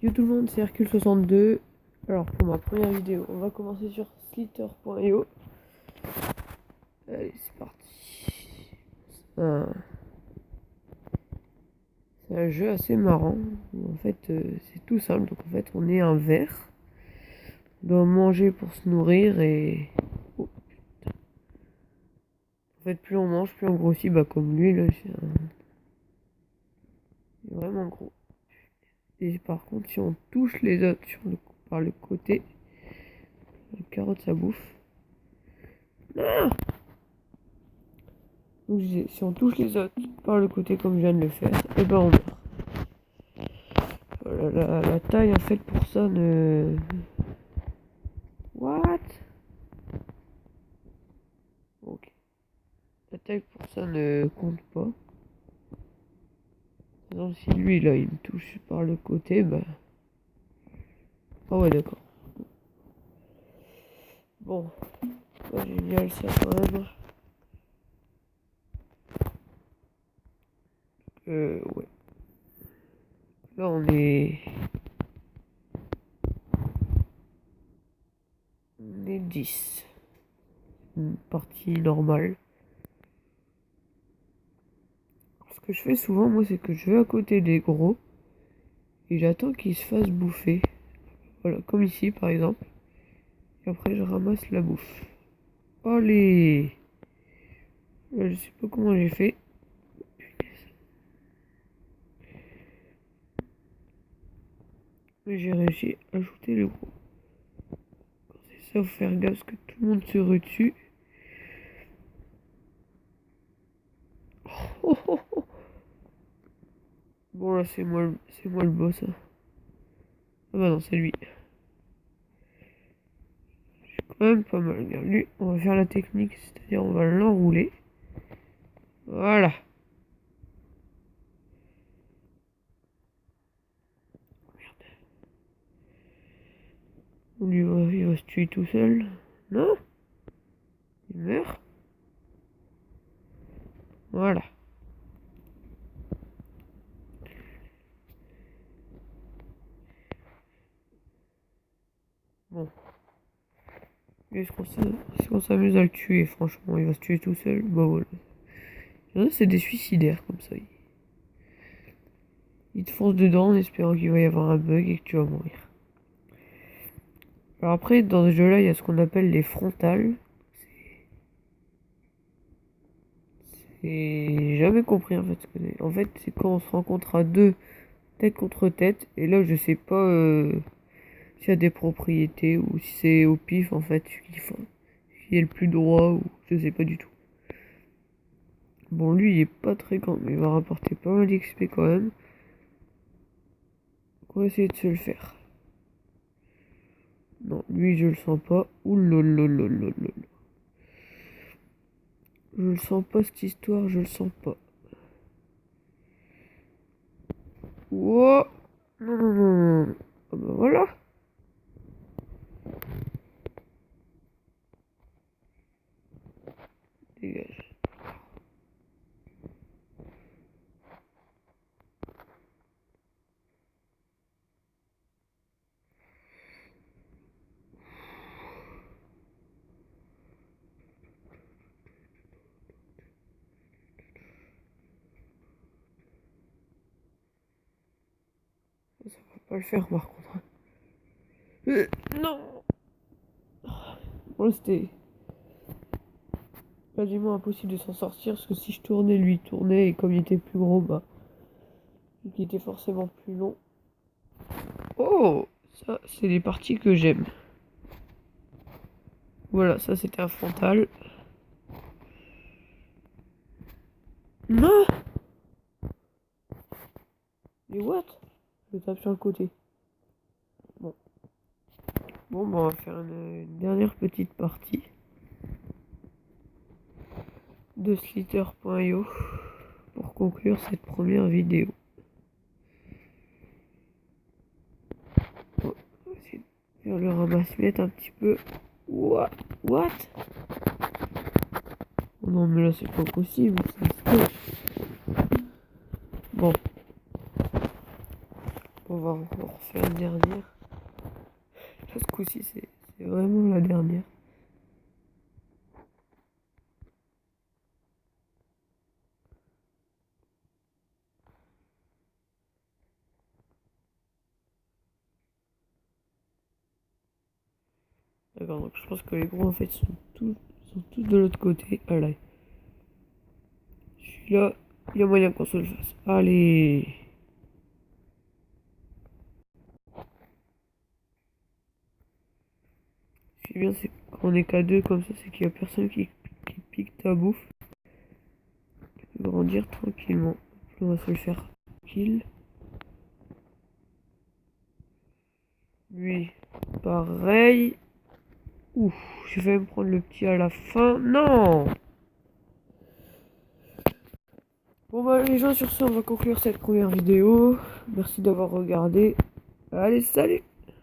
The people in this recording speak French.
Yo tout le monde, c'est Hercule62. Alors pour ma première vidéo, on va commencer sur Slither.io. Allez, c'est parti. C'est un jeu assez marrant. En fait, c'est tout simple. Donc en fait, on est un ver. On doit manger pour se nourrir et... Oh, putain. En fait, plus on mange, plus on grossit. Bah comme lui, là, il est vraiment gros. Et par contre, si on touche les autres par le côté, la carotte, ça bouffe. Ah, donc si on touche les autres par le côté comme je viens de le faire, et ben on meurt. La taille en fait pour ça ne... What? Ok. La taille pour ça ne compte pas. Par exemple, si lui là il me touche par le côté, bah... Ah ouais d'accord. Bon. Pas génial ça quand même. Ouais. Là on est... On est 10. Une partie normale. Ce que je fais souvent moi c'est que je vais à côté des gros et j'attends qu'ils se fassent bouffer. Voilà, comme ici par exemple. Et après je ramasse la bouffe. Allez! Là, je sais pas comment j'ai fait. Mais j'ai réussi à ajouter le gros. C'est ça, faut faire gaffe parce que tout le monde se rue dessus. Oh, oh, oh. Bon là c'est moi le boss. Hein. Ah bah non c'est lui. Je suis quand même pas mal. Regarde, lui, on va faire la technique, c'est-à-dire on va l'enrouler. Voilà. Merde. Il va se tuer tout seul. Non? Il meurt. Voilà. Bon. Est-ce qu'on s'amuse à le tuer? Franchement, il va se tuer tout seul. Bah voilà. C'est des suicidaires comme ça. Ils te foncent dedans en espérant qu'il va y avoir un bug et que tu vas mourir. Alors après, dans ce jeu-là, il y a ce qu'on appelle les frontales. J'ai jamais compris en fait ce que c'est. En fait, c'est quand on se rencontre à deux, tête contre tête. Et là, je sais pas s'il y a des propriétés ou si c'est au pif en fait, qui est le plus droit ou je sais pas du tout. Bon, lui, il est pas très grand, mais il va rapporter pas mal d'XP quand même. On va essayer de se le faire. Non, lui, je le sens pas. Oulololololol. Je le sens pas cette histoire, je le sens pas. Wow. Non, non, non, non. Ah bah voilà. Dégage. Ça va pas le faire par contre. Non. Bon, c'était quasiment impossible de s'en sortir parce que si je tournais, lui tournait et comme il était plus gros, bah, il était forcément plus long. Oh, ça, c'est des parties que j'aime. Voilà, ça c'était un frontal. Non. Mais what? Je tape sur le côté. Bon. Bon, bah, on va faire une dernière petite partie de Slither.io pour conclure cette première vidéo. Bon, on va essayer de faire le ramasse-miettes un petit peu. What? Oh non, mais là, c'est pas possible. Bon. Bon, va en refaire une dernière. Là, ce coup-ci, c'est vraiment la dernière. D'accord, donc je pense que les gros en fait sont tous de l'autre côté. Ah là. Celui-là, il y a moyen qu'on se le fasse. Allez. Ce qui est bien, c'est qu'on est qu'à deux comme ça, c'est qu'il y a personne qui pique ta bouffe. Tu peux grandir tranquillement. On va se le faire tranquille. Lui, pareil. Ouf, je vais me prendre le petit à la fin. Non! Bon bah les gens, sur ce, on va conclure cette première vidéo. Merci d'avoir regardé. Allez, salut!